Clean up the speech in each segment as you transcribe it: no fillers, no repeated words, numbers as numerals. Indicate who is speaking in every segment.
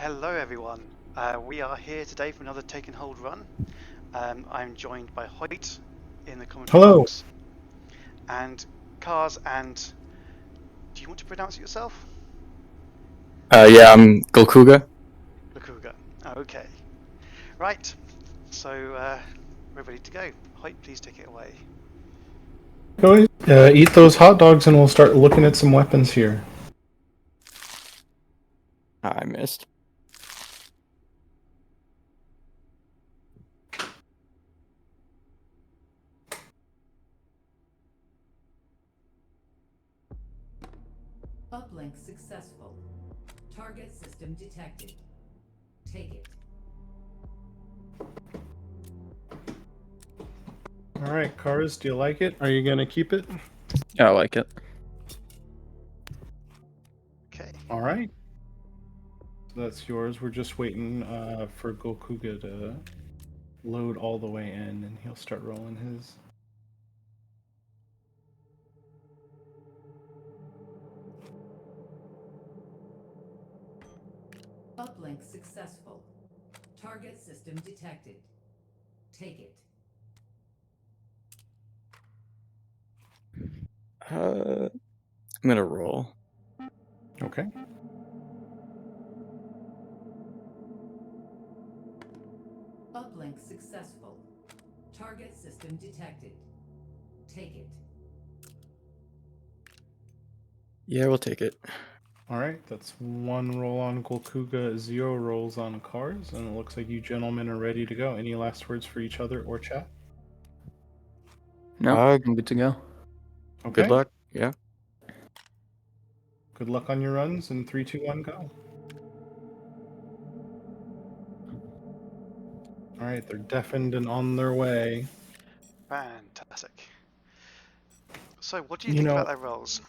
Speaker 1: Hello everyone, we are here today for another Take and Hold run. I'm joined by Hoyt in the commentary
Speaker 2: Hello.
Speaker 1: box, and Cars and... do you want to pronounce it yourself?
Speaker 3: Yeah, I'm GLKHGH.
Speaker 1: Lakuga. Okay. Right, so we're ready to go. Hoyt, please take it away.
Speaker 2: Go eat those hot dogs and we'll start looking at some weapons here.
Speaker 3: I missed.
Speaker 4: Uplink successful. Target system detected. Take it.
Speaker 2: Alright, Cars, do you like it? Are you going to keep it?
Speaker 3: Yeah, I like it.
Speaker 1: Okay.
Speaker 2: Alright. So that's yours. We're just waiting for GLKHGH to load all the way in and he'll start rolling his.
Speaker 4: Uplink successful. Target system detected. Take it.
Speaker 3: I'm gonna roll.
Speaker 2: Okay.
Speaker 4: Uplink successful. Target system detected. Take it.
Speaker 3: Yeah, we'll take it.
Speaker 2: Alright, that's one roll on GLKHGH, 0 rolls on Cars, and it looks like you gentlemen are ready to go. Any last words for each other or chat?
Speaker 3: No, I'm good to go.
Speaker 2: Okay.
Speaker 3: Good luck. Yeah.
Speaker 2: Good luck on your runs, and 3, 2, 1, go. Alright, they're deafened and on their way.
Speaker 1: Fantastic. So what do you think about their roles?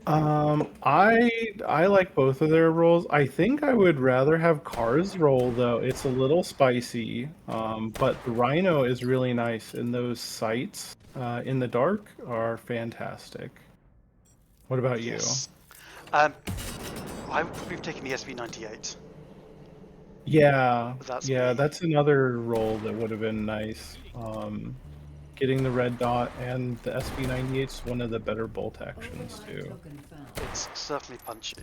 Speaker 2: I like both of their rolls. I think I would rather have Cars roll though. It's a little spicy. But the Rhino is really nice, and those sights in the dark are fantastic. What about you?
Speaker 1: Yes. I would probably have taken the SV98.
Speaker 2: Yeah,
Speaker 1: That's
Speaker 2: yeah,
Speaker 1: me.
Speaker 2: that's another roll that would have been nice. Getting the red dot and the SB98 is one of the better bolt actions too.
Speaker 4: Token found.
Speaker 1: It's certainly punchy.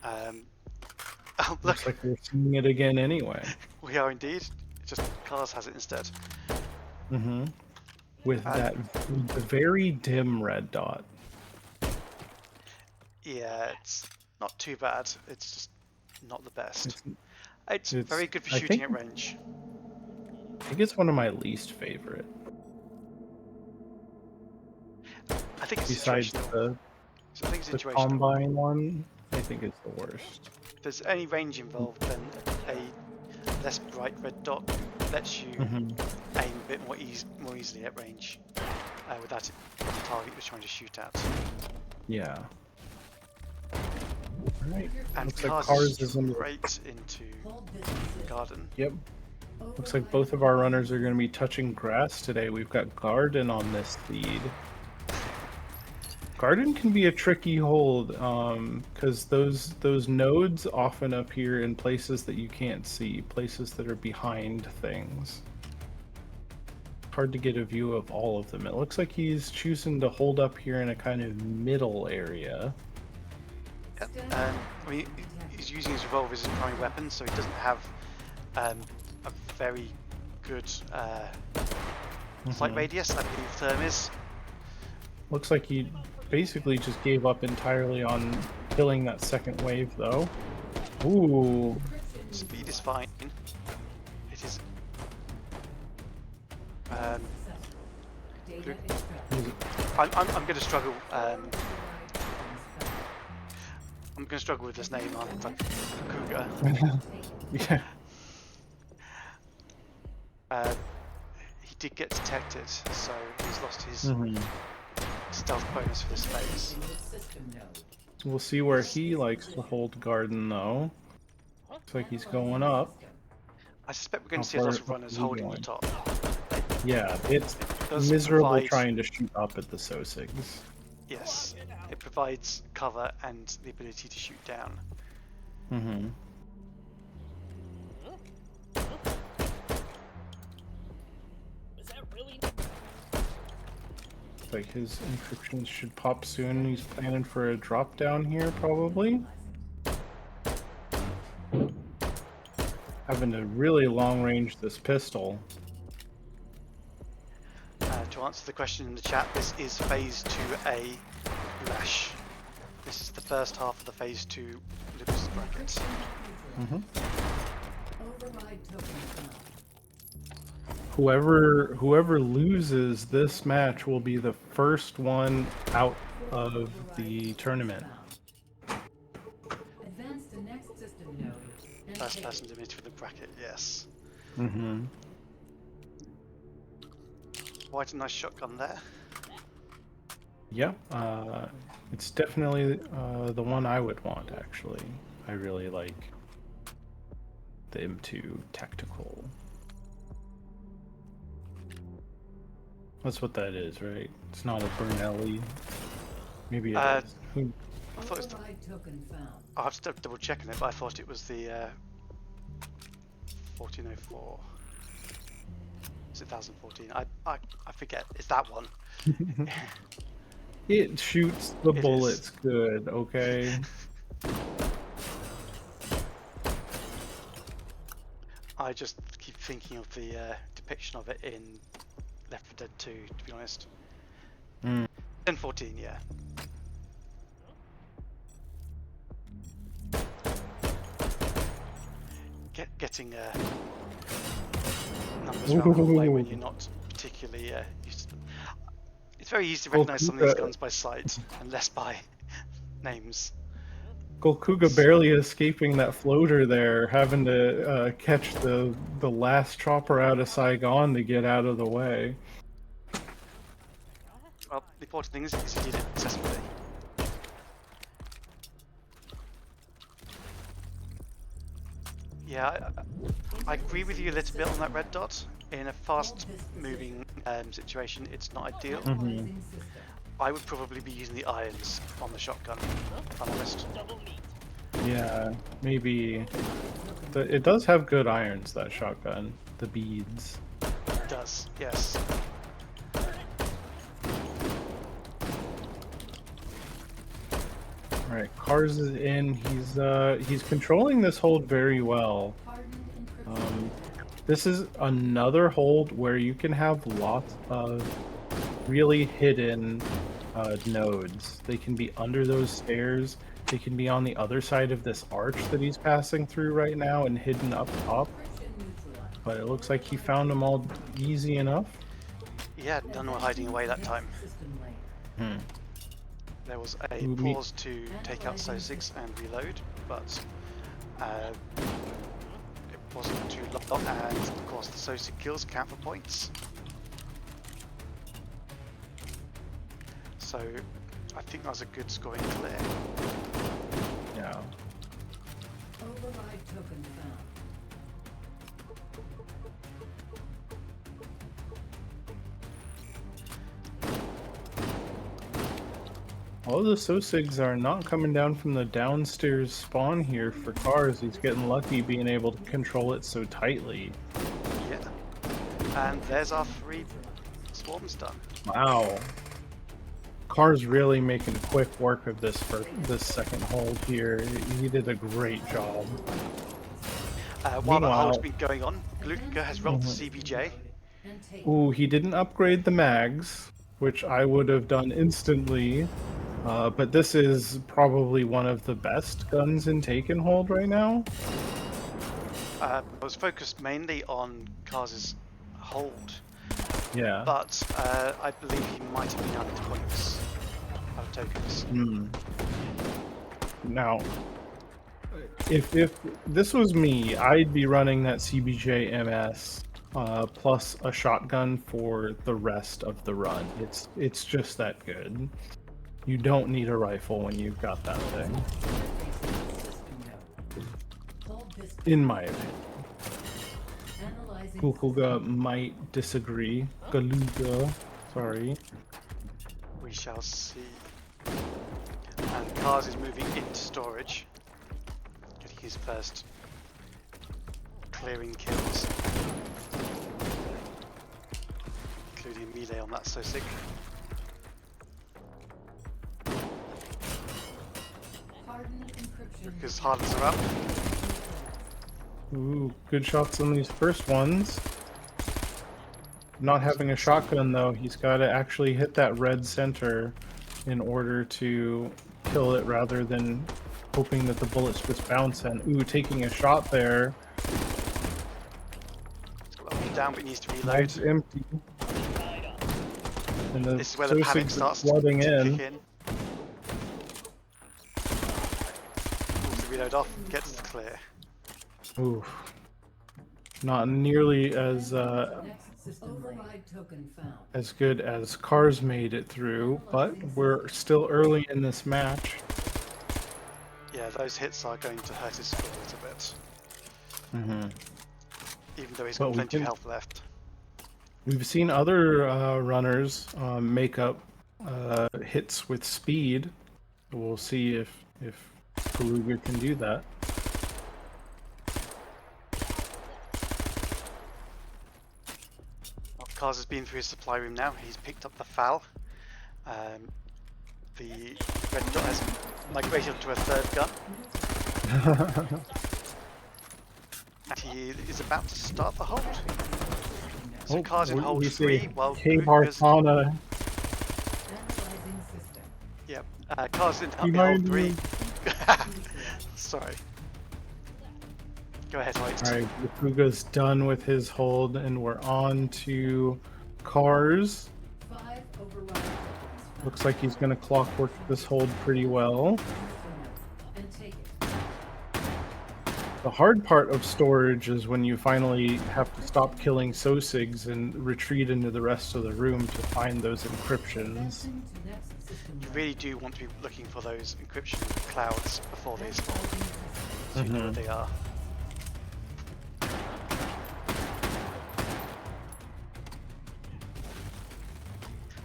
Speaker 1: Oh, look,
Speaker 2: Looks like we're seeing it again anyway.
Speaker 1: we are indeed. Just Cars has it instead.
Speaker 2: Mm-hmm. With that the very dim red dot.
Speaker 1: Yeah, it's not too bad. It's just not the best.
Speaker 2: It's
Speaker 1: It's very good for
Speaker 2: I
Speaker 1: shooting
Speaker 2: think
Speaker 1: at range.
Speaker 2: it's one of my least favorite.
Speaker 1: I think it's
Speaker 2: Besides
Speaker 1: situational. I think it's
Speaker 2: the
Speaker 1: situational.
Speaker 2: combine one, I think it's the worst.
Speaker 1: If there's any range involved, then a less bright red dot lets you aim a bit more easily at range without the target you're trying to shoot at.
Speaker 2: Yeah. Alright.
Speaker 1: And
Speaker 2: Looks like
Speaker 1: Cars
Speaker 2: Cars
Speaker 1: is
Speaker 2: is in the...
Speaker 1: straight into the garden.
Speaker 2: Yep. Looks like both of our runners are going to be touching grass today. We've got Garden on this lead. Garden can be a tricky hold, because those nodes often appear in places that you can't see, places that are behind things. Hard to get a view of all of them. It looks like he's choosing to hold up here in a kind of middle area.
Speaker 1: Yep. I mean, he's using his revolver as his primary weapon, so he doesn't have a very good sight radius, I believe the term is.
Speaker 2: Looks like he basically just gave up entirely on killing that second wave, though. Ooh.
Speaker 1: Speed is fine. It is. I'm going to struggle. I'm going to struggle with this name, aren't I? Cougar.
Speaker 2: Yeah.
Speaker 1: He did get detected, so he's lost his
Speaker 2: Mm-hmm.
Speaker 1: stealth bonus for this phase.
Speaker 2: So we'll see where he likes to hold Garden, though. Looks like he's going up.
Speaker 1: I suspect we're going to see a lot of runners holding the top.
Speaker 2: Yeah, it's
Speaker 1: Does
Speaker 2: miserable
Speaker 1: provide,
Speaker 2: trying to shoot up at the Sosigs.
Speaker 1: yes, it provides cover and the ability to shoot down.
Speaker 2: Mm-hmm.
Speaker 5: Is that really?
Speaker 2: Like his encryptions should pop soon. He's planning for a drop down here, probably. Having to really long range this pistol.
Speaker 1: To answer the question in the chat, this is Phase 2A Lash. This is the first half of the Phase 2 Lucas bracket.
Speaker 2: Mm-hmm.
Speaker 4: Override token found.
Speaker 2: Whoever loses this match will be the first one out of the tournament.
Speaker 4: Advance to next system node and
Speaker 1: First
Speaker 4: take
Speaker 1: person
Speaker 4: it.
Speaker 1: eliminated for the bracket, yes.
Speaker 2: Mm-hmm.
Speaker 1: Quite a nice shotgun there.
Speaker 2: Yeah, it's definitely the one I would want, actually. I really like the M2 Tactical. That's what that is, right? It's not a Bernelli. Maybe it is. Who?
Speaker 1: I thought it was the,
Speaker 4: Override token found.
Speaker 1: I'll have to double check on it, but I thought it was the 1404. Is it 1014? I forget. It's that one.
Speaker 2: It shoots the
Speaker 1: It is.
Speaker 2: bullets good, okay?
Speaker 1: I just keep thinking of the depiction of it in Left 4 Dead 2, to be honest.
Speaker 2: Mm.
Speaker 1: 1014, yeah. Getting numbers around the way when you're not particularly used to them. It's very easy to recognise some of these guns by sight and less by names.
Speaker 2: Golkuga barely escaping that floater there, having to catch the last chopper out of Saigon to get out of the way.
Speaker 1: Well, the important thing is he did it successfully. Yeah, I agree with you a little bit on that red dot. In a fast-moving situation, it's not ideal.
Speaker 4: Analyzing system.
Speaker 1: I would probably be using the irons on the shotgun, if I'm honest.
Speaker 5: Double meat.
Speaker 2: Yeah, maybe. It does have good irons, that shotgun. The beads.
Speaker 1: It does, yes.
Speaker 2: Alright, Cars is in. He's controlling this hold very well.
Speaker 4: Hardened encryption.
Speaker 2: This is another hold where you can have lots of really hidden nodes. They can be under those stairs. They can be on the other side of this arch that he's passing through right now and hidden up top.
Speaker 4: Encryption neutralized.
Speaker 2: But it looks like he found them all easy enough.
Speaker 1: Yeah, none were hiding away that time.
Speaker 4: System layer.
Speaker 1: There was a
Speaker 2: Ooh, me-
Speaker 1: pause to take out SO6 and reload, but it wasn't too long, and of course the SO6 kills count for points. So I think that was a good scoring clear.
Speaker 2: Yeah.
Speaker 4: Override token found.
Speaker 2: All the Sosigs are not coming down from the downstairs spawn here for Cars. He's getting lucky being able to control it so tightly.
Speaker 1: Yeah. And there's our 3 swarms done.
Speaker 2: Wow. Cars really making quick work of this second hold here. He did a great job.
Speaker 1: While that
Speaker 2: Meanwhile-
Speaker 1: hold's been going on, GLKHGH has rolled the CBJ.
Speaker 4: And take
Speaker 2: Ooh, he didn't upgrade the mags, which I would have done instantly. But this is probably one of the best guns in Take and Hold right now.
Speaker 1: I was focused mainly on Kars's hold,
Speaker 2: Yeah.
Speaker 1: but I believe he might have been out of points, out of tokens.
Speaker 2: Now, if this was me, I'd be running that CBJ MS plus a shotgun for the rest of the run. It's just that good. You don't need a rifle when you've got that thing,
Speaker 4: system node. Hold this.
Speaker 2: in my opinion.
Speaker 4: Analyzing
Speaker 2: Kukuga might disagree. Galuga, sorry.
Speaker 1: We shall see. And Kars is moving into storage, getting his first clearing kills, including a melee on that Sosig.
Speaker 4: Harden encryption.
Speaker 1: Because hardens are up.
Speaker 2: Ooh, good shots on these first ones. Not having a shotgun though, he's got to actually hit that red center in order to kill it rather than hoping that the bullets just bounce in. Ooh, taking a shot there.
Speaker 1: He's got that one down, but he needs to reload.
Speaker 2: Mag's empty. And the
Speaker 1: This is where the panic
Speaker 2: Sosig's
Speaker 1: starts to
Speaker 2: flooding
Speaker 1: kick
Speaker 2: in.
Speaker 1: in. Pulls the reload off, gets the clear.
Speaker 2: Ooh. Not nearly as
Speaker 4: Next system override token found.
Speaker 2: as good as Cars made it through, but we're still early in this match.
Speaker 1: Yeah, those hits are going to hurt his score a little bit,
Speaker 2: Mm-hmm.
Speaker 1: even though he's
Speaker 2: But
Speaker 1: got
Speaker 2: we
Speaker 1: plenty of
Speaker 2: can-
Speaker 1: health left.
Speaker 2: We've seen other runners make up hits with speed. We'll see if Beluga can do that.
Speaker 1: Well, Kaz has been through his supply room now. He's picked up the FAL. The red dot has migrated onto a third gun. And he is about to start the hold. So Kaz in hold
Speaker 2: we
Speaker 1: 3,
Speaker 2: see
Speaker 1: while
Speaker 2: K
Speaker 1: Beluga's...
Speaker 2: Bartana.
Speaker 4: Analyzing system.
Speaker 1: Yep, Kaz in
Speaker 2: Behind
Speaker 1: hold 3.
Speaker 2: you.
Speaker 1: Sorry. Go ahead, Hoyt.
Speaker 2: Alright, Beluga's done with his hold, and we're on to Cars.
Speaker 4: 5 override tokens found.
Speaker 2: Looks like he's going to clockwork this hold pretty well.
Speaker 4: And take it.
Speaker 2: The hard part of storage is when you finally have to stop killing Sosigs and retreat into the rest of the room to find those encryptions.
Speaker 4: Advancing to next system.
Speaker 1: You really do want to be looking for those encryption clouds before they spawn,
Speaker 4: Analyzing system.
Speaker 1: so you know where they are.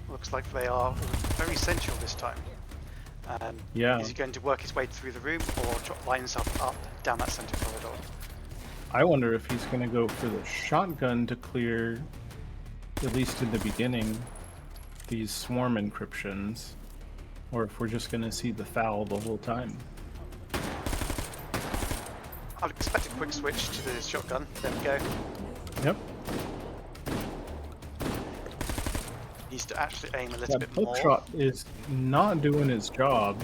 Speaker 1: Looks like they are very central this time.
Speaker 2: Yeah.
Speaker 1: Is he going to work his way through the room or line himself up down that center corridor?
Speaker 2: I wonder if he's going to go for the shotgun to clear, at least in the beginning, these swarm encryptions, or if we're just going to see the FAL the whole time.
Speaker 1: I'd expect a quick switch to the shotgun. There we go.
Speaker 2: Yep.
Speaker 1: Needs to actually aim a little
Speaker 2: That
Speaker 1: bit more.
Speaker 2: hookshot is not doing its job.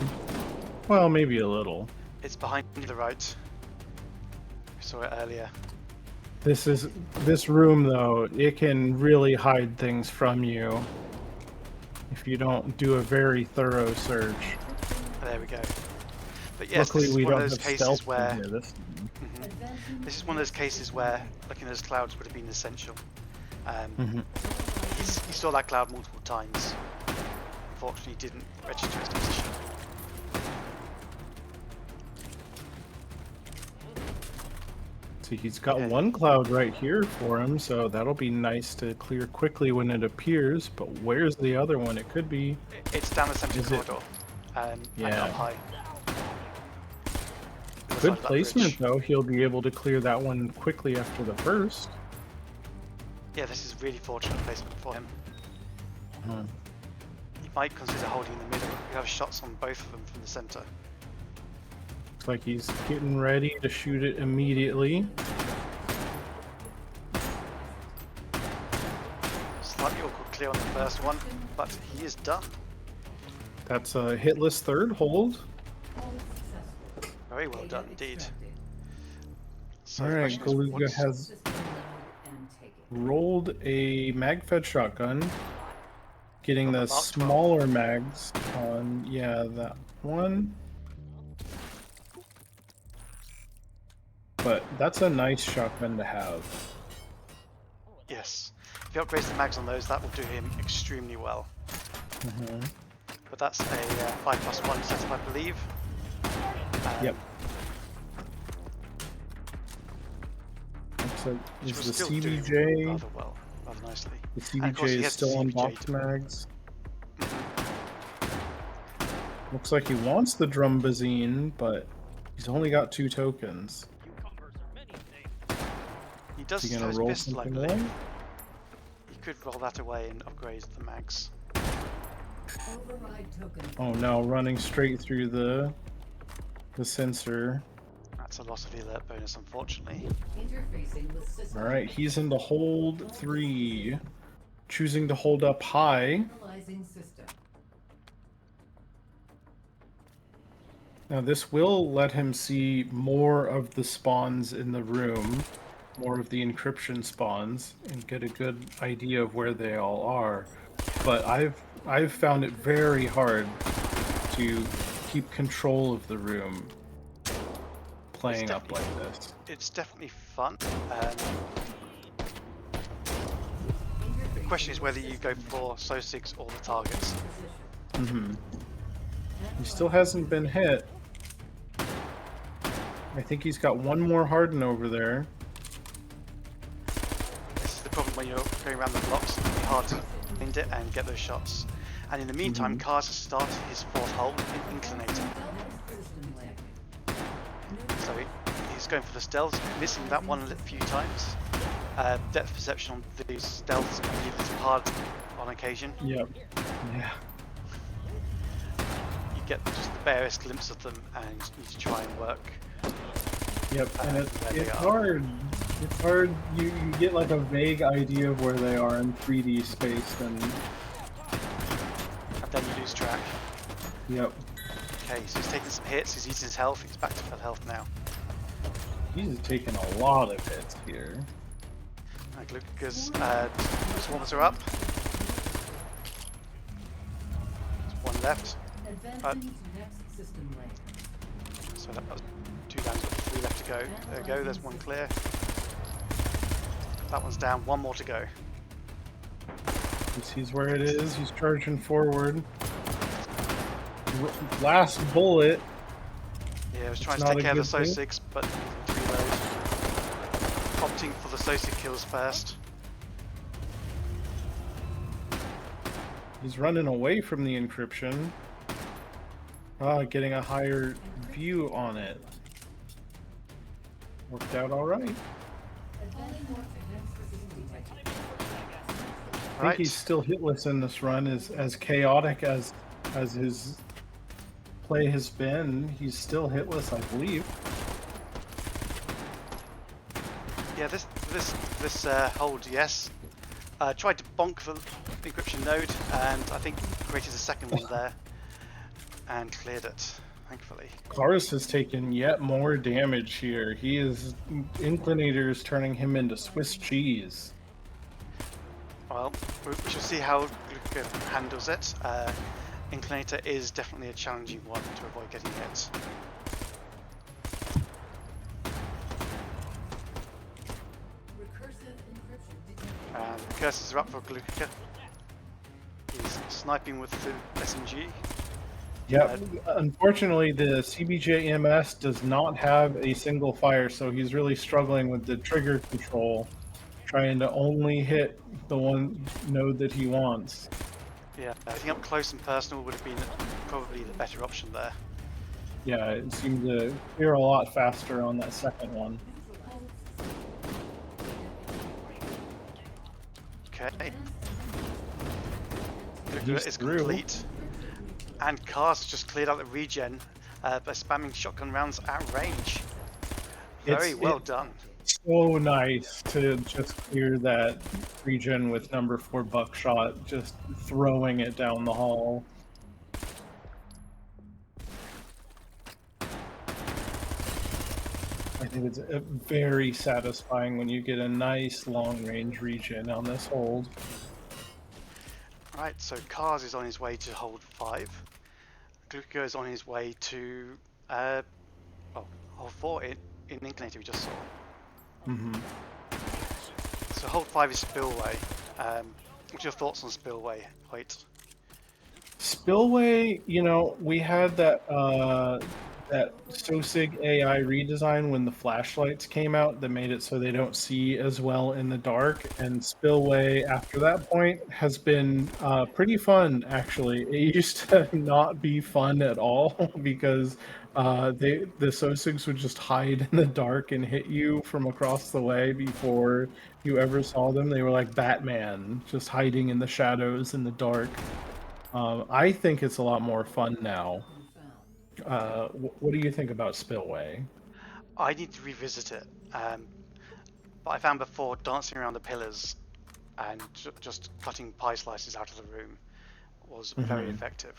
Speaker 2: Well, maybe a little.
Speaker 1: It's behind the right. We saw it earlier.
Speaker 2: This room though, it can really hide things from you if you don't do a very thorough search.
Speaker 1: There we go. But yes,
Speaker 2: Luckily
Speaker 1: this is
Speaker 2: we
Speaker 1: one
Speaker 2: don't
Speaker 1: of those
Speaker 2: have
Speaker 1: cases
Speaker 2: stealth
Speaker 1: where
Speaker 2: in here. This
Speaker 1: Mhm. This is one of those cases where looking at those clouds would have been essential.
Speaker 2: Mhm.
Speaker 1: He saw that cloud multiple times. Unfortunately, he didn't register his position.
Speaker 2: See, he's got
Speaker 1: Yeah.
Speaker 2: one cloud right here for him, so that'll be nice to clear quickly when it appears. But where's the other one? It could be.
Speaker 1: It's down the center
Speaker 2: Is it-
Speaker 1: corridor and
Speaker 2: Yeah.
Speaker 1: up high. The other side
Speaker 2: Good
Speaker 1: of that
Speaker 2: placement
Speaker 1: bridge.
Speaker 2: though. He'll be able to clear that one quickly after the first.
Speaker 1: Yeah, this is really fortunate placement for him.
Speaker 2: Hmm.
Speaker 1: He might consider holding in the middle. You have shots on both of them from the center.
Speaker 2: Looks like he's getting ready to shoot it immediately.
Speaker 1: Slightly awkward clear on the first one, but he is done.
Speaker 2: That's a hitless third hold.
Speaker 4: All successful.
Speaker 1: Very well
Speaker 4: Data
Speaker 1: done indeed.
Speaker 4: extracted.
Speaker 1: So the
Speaker 2: All right,
Speaker 1: question is,
Speaker 2: Beluga
Speaker 1: what's-
Speaker 2: has
Speaker 4: System node and take it.
Speaker 2: rolled a mag-fed shotgun, getting
Speaker 1: On the
Speaker 2: the
Speaker 1: Mark 12.
Speaker 2: smaller mags on, yeah, that one. But that's a nice shotgun to have.
Speaker 1: Yes. If he upgrades the mags on those, that will do him extremely well.
Speaker 2: Mhm.
Speaker 1: But that's a 5+1 setup, I believe.
Speaker 2: Yep. So
Speaker 1: Which
Speaker 2: is
Speaker 1: will
Speaker 2: the
Speaker 1: still do
Speaker 2: CBJ,
Speaker 1: rather well, rather nicely.
Speaker 2: the
Speaker 1: And of course he
Speaker 2: CBJ is
Speaker 1: has the
Speaker 2: still on
Speaker 1: CBJ
Speaker 2: box
Speaker 1: to-
Speaker 2: mags. Looks like he wants the drum bazine, but He's only got 2 tokens.
Speaker 5: Cucumbers are many things.
Speaker 1: He does
Speaker 2: Is he
Speaker 1: still
Speaker 2: gonna
Speaker 1: his
Speaker 2: roll
Speaker 1: pistol, I
Speaker 2: something
Speaker 1: believe.
Speaker 2: away?
Speaker 1: He could roll that away and upgrade the mags.
Speaker 4: Override token.
Speaker 2: Oh no, running straight through the sensor.
Speaker 1: That's a loss of the alert bonus, unfortunately.
Speaker 4: Interfacing with system.
Speaker 2: Alright, he's into hold 3. Choosing to hold up high.
Speaker 4: Analyzing system.
Speaker 2: Now this will let him see more of the spawns in the room, more of the encryption spawns, and get a good idea of where they all are. But I've found it very hard to keep control of the room playing up like this.
Speaker 1: It's definitely fun. The question is whether you go for SO6 or the targets.
Speaker 2: He still hasn't been hit. I think he's got one more harden over there.
Speaker 1: This is the problem when you're going around the blocks. It's really hard to find it and get those shots. And in the meantime, Cars has started his 4th hole in Inclinator. So he's going for the stealths, missing that one a few times. Depth perception on these stealths can be a little hard on occasion.
Speaker 2: Yep. Yeah.
Speaker 1: You get just the barest glimpse of them and you need to try and work.
Speaker 2: Yep, and
Speaker 1: There they
Speaker 2: it's
Speaker 1: are.
Speaker 2: hard. It's hard. You get like a vague idea of where they are in 3D space, and
Speaker 1: And then you lose track.
Speaker 2: yep,
Speaker 1: Okay, so he's taking some hits, he's eating his health, he's back to full health now.
Speaker 2: he's taking a lot of hits here.
Speaker 1: Gluka's swarmers are up. There's one left.
Speaker 4: Advancing to next system lane.
Speaker 1: So that was 2 down, got 3 left to go. There we go, there's one clear. That one's down, 1 more to go.
Speaker 2: He sees where it is. He's charging forward. Last bullet.
Speaker 1: Yeah, I was trying to
Speaker 2: Not
Speaker 1: take
Speaker 2: a
Speaker 1: care of the
Speaker 2: good thing.
Speaker 1: SO6, but to reload. Opting for the SO6 kills first.
Speaker 2: He's running away from the encryption. Getting a higher view on it. Worked out all right.
Speaker 4: Advancing to next system detected.
Speaker 2: I think he's still hitless in this run. As chaotic as his play has been, he's still hitless, I believe.
Speaker 1: Yeah, this hold, yes. Tried to bonk the encryption node, and I think created a second one there, and cleared it, thankfully.
Speaker 2: Cars has taken yet more damage here. Inclinator is turning him into Swiss cheese.
Speaker 1: Well, we shall see how Gluka handles it. Inclinator is definitely a challenging one to avoid getting hit.
Speaker 4: Recursive encryption detected.
Speaker 1: And the curses are up for Gluka. He's sniping with the SMG.
Speaker 2: Yep. Unfortunately, the CBJ MS does not have a single fire, so he's really struggling with the trigger control, trying to only hit the one node that he wants.
Speaker 1: Yeah, I think up close and personal would have been probably the better option there.
Speaker 2: Yeah, it seemed to clear a lot faster on that second one.
Speaker 1: Okay.
Speaker 2: He's
Speaker 1: Gluka is
Speaker 2: through.
Speaker 1: complete. And Cars just cleared out the regen by spamming shotgun rounds at range. Very well done.
Speaker 2: So nice to just clear that regen with number 4 buckshot, just throwing it down the hall. I think it's very satisfying when you get a nice long range regen on this hold.
Speaker 1: Right, so Cars is on his way to hold 5. Gluka is on his way to hold 4 in Inclinator we just saw. So hold 5 is Spillway. What's your thoughts on Spillway, Hoyt?
Speaker 2: Spillway, we had that that SoSig AI redesign when the flashlights came out that made it so they don't see as well in the dark. And Spillway after that point has been pretty fun, actually. It used to not be fun at all because the SoSigs would just hide in the dark and hit you from across the way before you ever saw them. They were like Batman, just hiding in the shadows in the dark. I think it's a lot more fun now. What do you think about Spillway?
Speaker 1: I need to revisit it. But I found before dancing around the pillars and just cutting pie slices out of the room was very effective.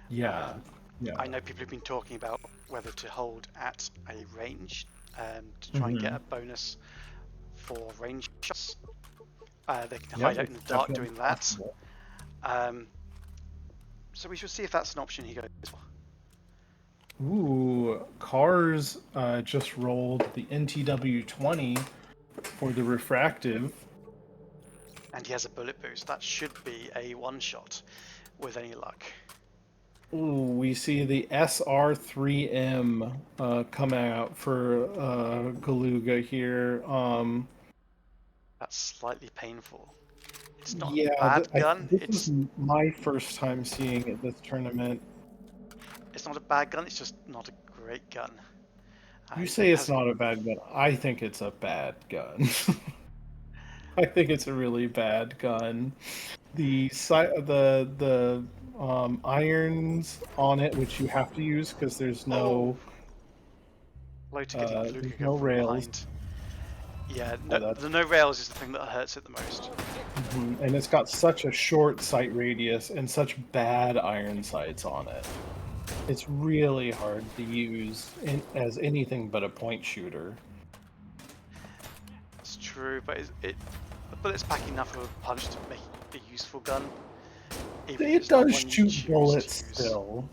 Speaker 2: Yeah, yeah.
Speaker 1: I know people have been talking about whether to hold at a range to try and get a bonus for range shots. They can hide out in the dark doing that. So we should see if that's an option he goes for.
Speaker 2: Ooh, Cars just rolled the NTW 20 for the refractive.
Speaker 1: And he has a bullet boost. That should be a one-shot with any luck.
Speaker 2: Ooh, we see the SR3M come out for Galuga here.
Speaker 1: That's slightly painful. It's not
Speaker 2: Yeah,
Speaker 1: a bad gun.
Speaker 2: this is my first time seeing it this tournament.
Speaker 1: It's not a bad gun. It's just not a great gun.
Speaker 2: You say it's not a bad gun. I think it's a bad gun. I think it's a really bad gun. The irons on it, which you have to use because there's no
Speaker 1: there's
Speaker 2: no rails.
Speaker 1: Behind. Yeah, the no rails is the thing that hurts it the most.
Speaker 2: And it's got such a short sight radius and such bad iron sights on it. It's really hard to use as anything but a point shooter.
Speaker 1: It's true, but the bullet's pack enough of a punch to make it a useful gun.
Speaker 2: It does shoot bullets still.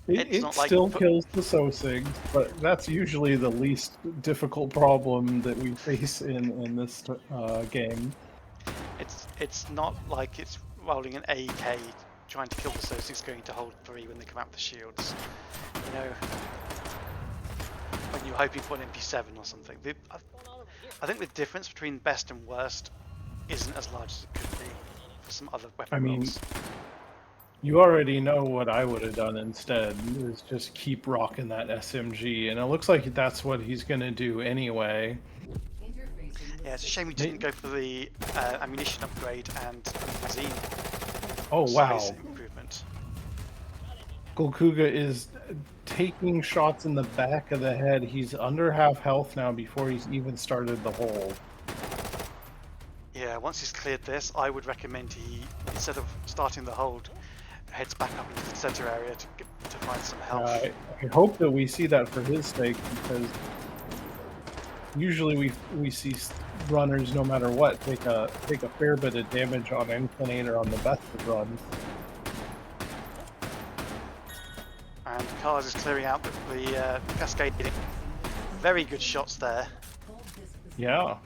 Speaker 2: It still kills the SoSigs, but that's usually the least difficult problem that we face in this game.
Speaker 1: It's not like it's rolling an AK trying to kill the SoSigs going to hold 3 when they come out with the shields. You know, when you're hoping for an MP7 or something. I think the difference between best and worst isn't as large as it could be for some other weapon rolls.
Speaker 2: You already know what I would have done instead, is just keep rocking that SMG, and it looks like that's what he's going to do anyway.
Speaker 1: Yeah, it's a shame we didn't go for the ammunition upgrade and magazine size improvement.
Speaker 2: Golkuga is taking shots in the back of the head. He's under half health now before he's even started the hold.
Speaker 1: Yeah, once he's cleared this, I would recommend he, instead of starting the hold, heads back up into the center area to find some health.
Speaker 2: I hope that we see that for his sake, because usually we see runners, no matter what, take a fair bit of damage on Inclinator on the best of runs.
Speaker 1: And Cars is clearing out the cascading. Very good shots there.
Speaker 2: Yeah.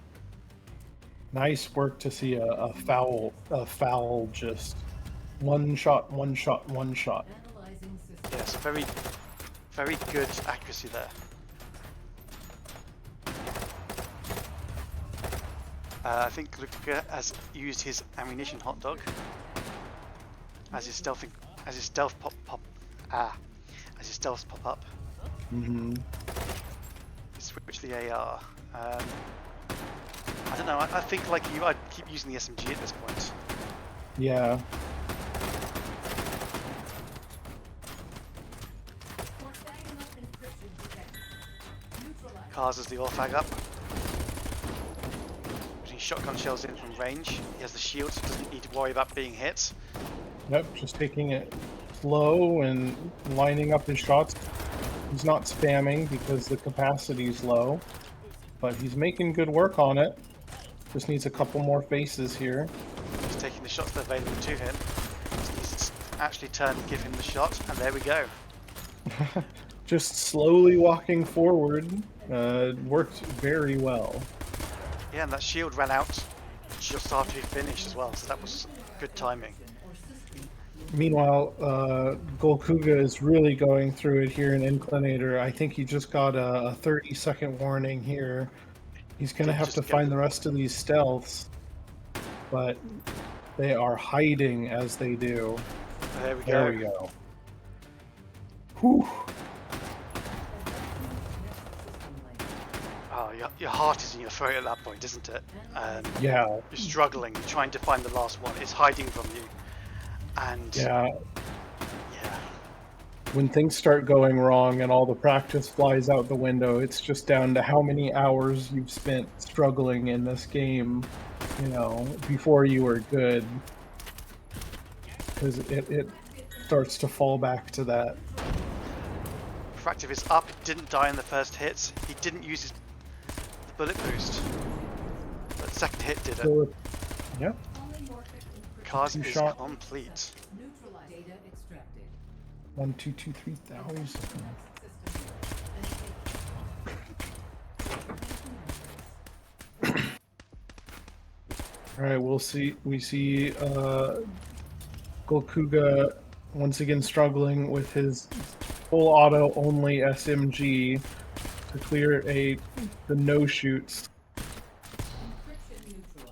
Speaker 2: Nice work to see a foul just one shot.
Speaker 1: Yes, very good accuracy there. I think Luka has used his ammunition hot dog as his stealth pop up.
Speaker 2: Mm-hmm.
Speaker 1: Switch the AR. I don't know. I think like you, I'd keep using the SMG at this point.
Speaker 2: Yeah.
Speaker 1: Cars as the Orfag up. Putting shotgun shells in from range. He has the shield, so doesn't need to worry about being hit.
Speaker 2: Yep, just taking it slow and lining up his shots. He's not spamming because the capacity is low, but he's making good work on it. Just needs a couple more faces here.
Speaker 1: He's taking the shots that are available to him. Just needs to actually turn and give him the shot, and there we go.
Speaker 2: Just slowly walking forward. Worked very well.
Speaker 1: Yeah, and that shield ran out just after he finished as well, so that was good timing.
Speaker 2: Meanwhile, Golkuga is really going through it here in Inclinator. I think he just got a 30-second warning here. He's going to
Speaker 1: Did
Speaker 2: have
Speaker 1: just
Speaker 2: to
Speaker 1: get
Speaker 2: find the rest of these stealths, but they are hiding as they do.
Speaker 1: There we
Speaker 2: There
Speaker 1: go.
Speaker 2: we go. Whew.
Speaker 1: Oh, your heart is in your throat at that point, isn't it?
Speaker 2: Yeah,
Speaker 1: You're struggling. You're trying to find the last one. It's hiding from you. And
Speaker 2: yeah.
Speaker 1: yeah.
Speaker 2: When things start going wrong and all the practice flies out the window, it's just down to how many hours you've spent struggling in this game, before you were good. Because it starts to fall back to that.
Speaker 1: Fractive is up. He didn't die in the first hit. He didn't use his bullet boost. But the second hit did it.
Speaker 2: So, yeah,
Speaker 1: Cars is
Speaker 2: shot.
Speaker 1: complete.
Speaker 4: Neutralize data extracted.
Speaker 2: 1, 2, 2, 3,000. All right, we see Golkuga once again struggling with his full auto only SMG to clear the no shoots.
Speaker 4: Encryption neutralized.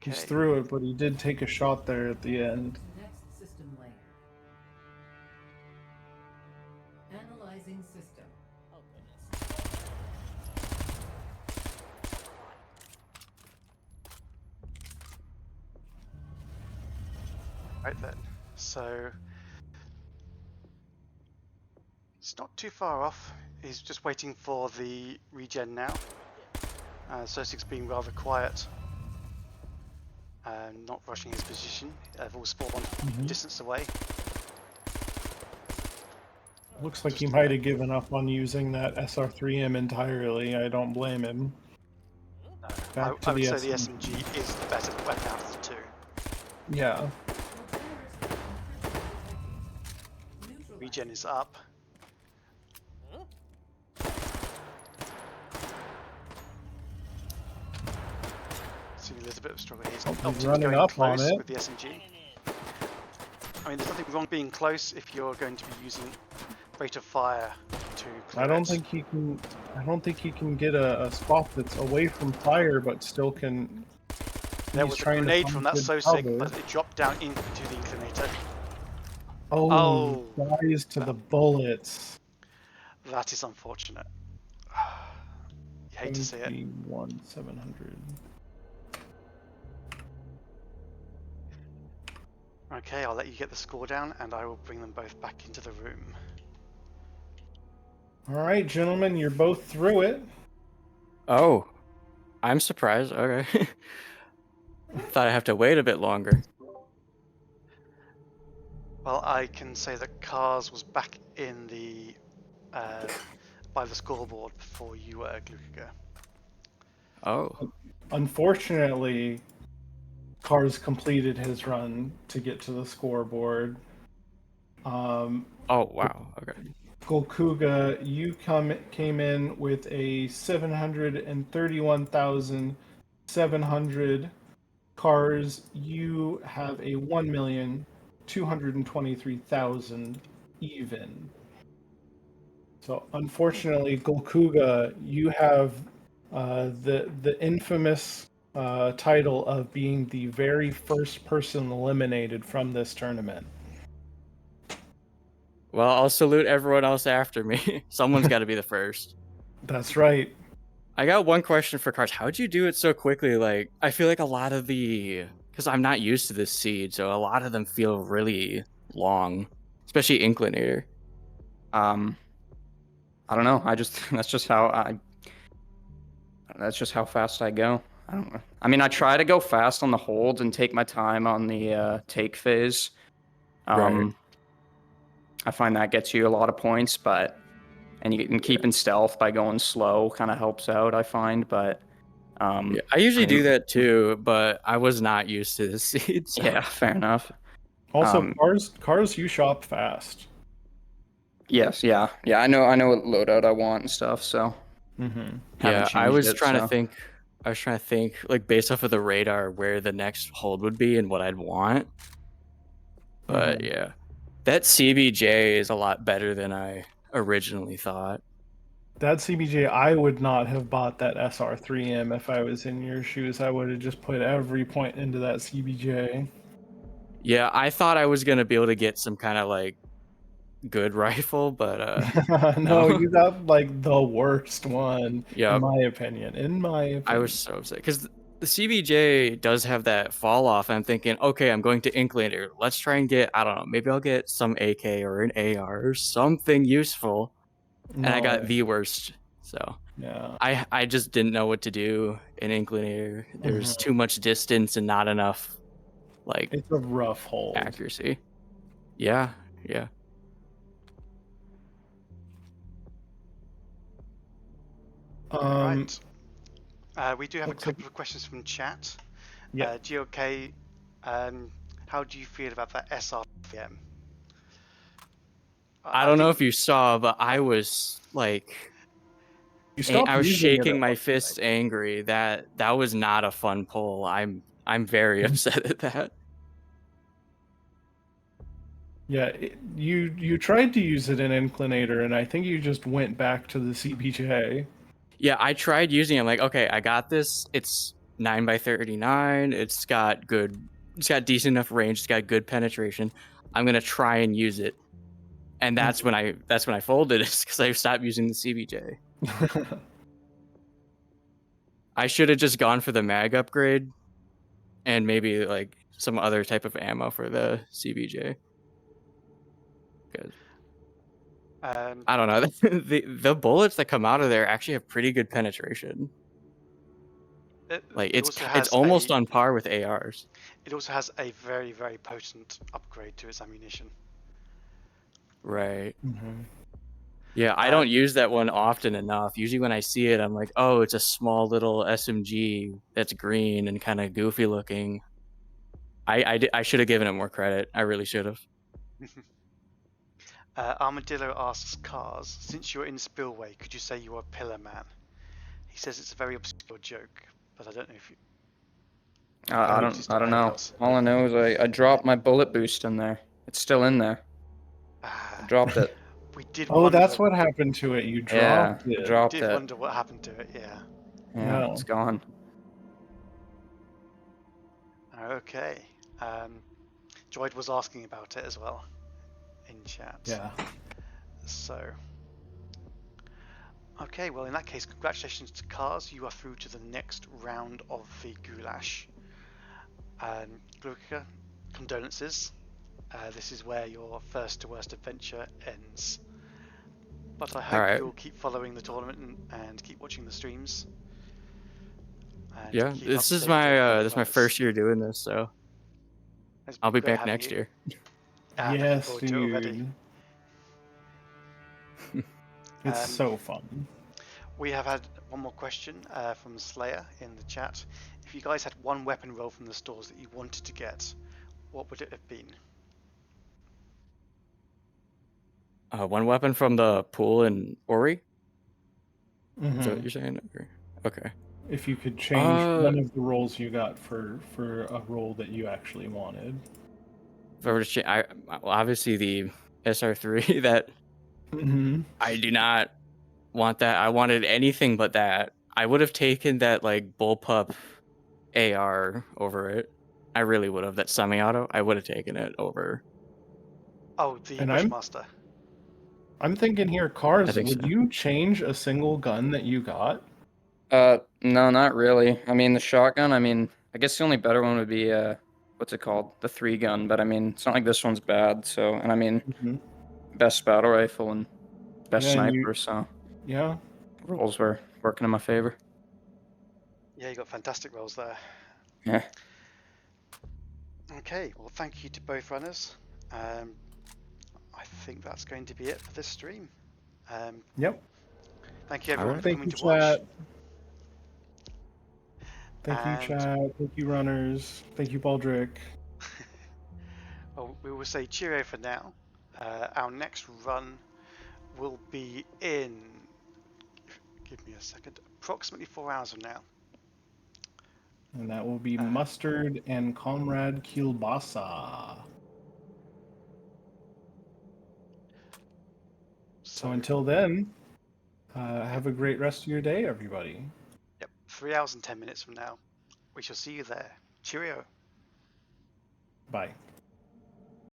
Speaker 2: He's
Speaker 1: Okay.
Speaker 2: through it, but he did take a shot there at the end.
Speaker 4: Next system layer. Analyzing system.
Speaker 5: Oh goodness.
Speaker 1: Right then. So it's not too far off. He's just waiting for the regen now. Sosik's being rather quiet. Not rushing his position. They've all spawned distance away.
Speaker 2: Looks like he might have given up on using that SR3M entirely. I don't blame him.
Speaker 1: I
Speaker 2: Back to
Speaker 1: would
Speaker 2: the
Speaker 1: say the
Speaker 2: SMG.
Speaker 1: SMG is the better weapon out of the two.
Speaker 2: Yeah.
Speaker 1: Regen is up. See a little bit of struggle here.
Speaker 2: He's
Speaker 1: Optimus
Speaker 2: running
Speaker 1: going
Speaker 2: up
Speaker 1: close
Speaker 2: on it.
Speaker 1: with the SMG. I mean, there's nothing wrong being close if you're going to be using rate of fire to clear
Speaker 2: I don't
Speaker 1: it.
Speaker 2: think he can. I don't think he can get a spot that's away from fire, but still can.
Speaker 1: There
Speaker 2: he's
Speaker 1: was a
Speaker 2: trying to
Speaker 1: grenade
Speaker 2: find
Speaker 1: from that
Speaker 2: good
Speaker 1: Sosig,
Speaker 2: cover.
Speaker 1: but it dropped down into the inclinator.
Speaker 2: Oh, dies to the bullets.
Speaker 1: That is unfortunate. You hate to see it.
Speaker 2: 700.
Speaker 1: Okay, I'll let you get the score down, and I will bring them both back into the room.
Speaker 2: All right, gentlemen, you're both through it.
Speaker 3: Oh, I'm surprised. Okay. Thought I'd have to wait a bit longer.
Speaker 1: Well, I can say that Cars was back in the by the scoreboard before you were, Glukaga.
Speaker 3: Oh.
Speaker 2: Unfortunately, Cars completed his run to get to the scoreboard.
Speaker 3: Oh, wow. Okay.
Speaker 2: Golkuga, you came in with a 731,700. Cars, you have a 1,223,000 even. So unfortunately, Golkuga, you have the infamous title of being the very first person eliminated from this tournament.
Speaker 3: Well, I'll salute everyone else after me. Someone's got to be the first.
Speaker 2: That's right.
Speaker 3: I got one question for Cars. How'd you do it so quickly? Like, I feel like a lot of because I'm not used to this seed, so a lot of them feel really long, especially Inclinator.
Speaker 6: I don't know. That's just how fast I go. I don't know. I mean, I try to go fast on the hold and take my time on the take phase.
Speaker 3: Right.
Speaker 6: I find that gets you a lot of points, and you can keep in stealth by going slow kind of helps out, I find, but
Speaker 3: Yeah, I usually do that too, but I was not used to this seed. So.
Speaker 6: yeah, fair enough.
Speaker 2: Also, cars, you shop fast.
Speaker 6: Yes, yeah. I know what loadout I want and stuff, so
Speaker 3: Yeah, I was trying to
Speaker 6: so.
Speaker 3: think. I was trying to think, like, based off of the radar, where the next hold would be and what I'd want. But yeah, that CBJ is a lot better than I originally thought.
Speaker 2: That CBJ, I would not have bought that SR3M if I was in your shoes. I would have just put every point into that CBJ.
Speaker 3: Yeah, I thought I was gonna be able to get some kind of like good rifle, but
Speaker 2: No,
Speaker 3: no.
Speaker 2: you got like the worst one,
Speaker 3: Yeah,
Speaker 2: in my opinion. In my opinion.
Speaker 3: I was so upset because the CBJ does have that fall off. I'm thinking, okay, I'm going to Inklander. Let's try and get, I don't know, maybe I'll get some AK or an AR or something useful. And I got
Speaker 2: No.
Speaker 3: the worst. So
Speaker 2: Yeah.
Speaker 3: I just didn't know what to do in Inklander. There's too much distance and not enough like
Speaker 2: It's a rough hold.
Speaker 3: accuracy. Yeah, yeah.
Speaker 1: Right. We do have a
Speaker 2: looks like-
Speaker 1: couple of questions from chat.
Speaker 2: Yeah.
Speaker 1: GLK, how do you feel about that SRPM?
Speaker 3: I don't know if you saw, but I was like,
Speaker 2: You stopped
Speaker 3: I was
Speaker 2: using it
Speaker 3: shaking
Speaker 2: at
Speaker 3: my
Speaker 2: one
Speaker 3: fists
Speaker 2: point.
Speaker 3: angry. That was not a fun pull. I'm very upset at that.
Speaker 2: Yeah, you tried to use it in Inclinator, and I think you just went back to the CBJ.
Speaker 3: Yeah, I tried using it. I'm like, okay, I got this. It's 9x39. It's got decent enough range. It's got good penetration. I'm gonna try and use it. And that's when I folded it, because I stopped using the CBJ. I should have just gone for the mag upgrade and maybe like some other type of ammo for the CBJ. Because I don't know, the bullets that come out of there actually have pretty good penetration. Like
Speaker 1: it also
Speaker 3: it's
Speaker 1: has
Speaker 3: almost on par with ARs.
Speaker 1: It also has a very, very potent upgrade to its ammunition.
Speaker 3: Right. Yeah, I don't use that one often enough. Usually when I see it, I'm like, oh, it's a small little SMG that's green and kind of goofy looking. I should have given it more credit. I really should have.
Speaker 1: Armadillo asks Cars, since you're in Spillway, could you say you're a pillar man? He says it's a very obscure joke, but I don't know if you...
Speaker 6: I don't know. All I know is I dropped my bullet boost in there. It's still in there. I dropped it.
Speaker 1: We did
Speaker 2: Oh,
Speaker 1: wonder,
Speaker 2: that's what happened to it. You dropped
Speaker 6: Yeah,
Speaker 2: it.
Speaker 6: dropped
Speaker 1: we did
Speaker 6: it.
Speaker 1: wonder what happened to it, yeah.
Speaker 6: Yeah,
Speaker 2: No.
Speaker 6: it's gone.
Speaker 1: Okay. Droid was asking about it as well in chat.
Speaker 2: Yeah.
Speaker 1: So... Okay, well in that case, congratulations to Cars. You are through to the next round of the Goulash. Gluka, condolences. This is where your first to worst adventure ends. But I hope you'll keep following the tournament and keep watching the streams. And
Speaker 3: Yeah,
Speaker 1: keep
Speaker 3: this is
Speaker 1: updated
Speaker 3: my first year doing this, so I'll be back next year.
Speaker 2: Yes,
Speaker 1: forward to it already.
Speaker 2: dude. It's so fun.
Speaker 1: We have had one more question from Slayer in the chat. If you guys had one weapon roll from the stores that you wanted to get, what would it have been?
Speaker 3: One weapon from the pool in Ori? Is that what
Speaker 2: Mhm.
Speaker 3: you're saying? Okay.
Speaker 2: If you could change one of the rolls you got for a roll that you actually wanted.
Speaker 3: If I were to change, well, obviously the SR3, that I do not want that. I wanted anything but that. I would have taken that like bullpup AR over it. I really would have. That semi-auto, I would have taken it over.
Speaker 1: Oh, the
Speaker 2: And
Speaker 1: Bushmaster.
Speaker 2: I'm thinking here, Cars,
Speaker 3: I think
Speaker 2: would
Speaker 3: so.
Speaker 2: you change a single gun that you got?
Speaker 6: No, not really. I mean, the shotgun, I mean, I guess the only better one would be, what's it called? The 3-gun, but I mean, it's not like this one's bad, so, and I mean, best battle rifle and best
Speaker 2: Yeah, and
Speaker 6: sniper, so
Speaker 2: Yeah.
Speaker 6: rolls were working in my favor.
Speaker 1: Yeah, you got fantastic rolls there.
Speaker 6: Yeah.
Speaker 1: Okay, well, thank you to both runners. I think that's going to be it for this stream.
Speaker 2: Yep.
Speaker 1: Thank you everyone for
Speaker 2: Thank
Speaker 1: coming
Speaker 2: you,
Speaker 1: to watch.
Speaker 2: chat. Thank you,
Speaker 1: And
Speaker 2: chat. Thank you, runners. Thank you, Baldrick.
Speaker 1: well, we will say cheerio for now. Our next run will be in, give me a second, approximately 4 hours from now.
Speaker 2: And that will be Mustard and Comrade Kielbasa. So until then, have a great rest of your day, everybody.
Speaker 1: Yep, 3 hours and 10 minutes from now. We shall see you there. Cheerio.
Speaker 2: Bye.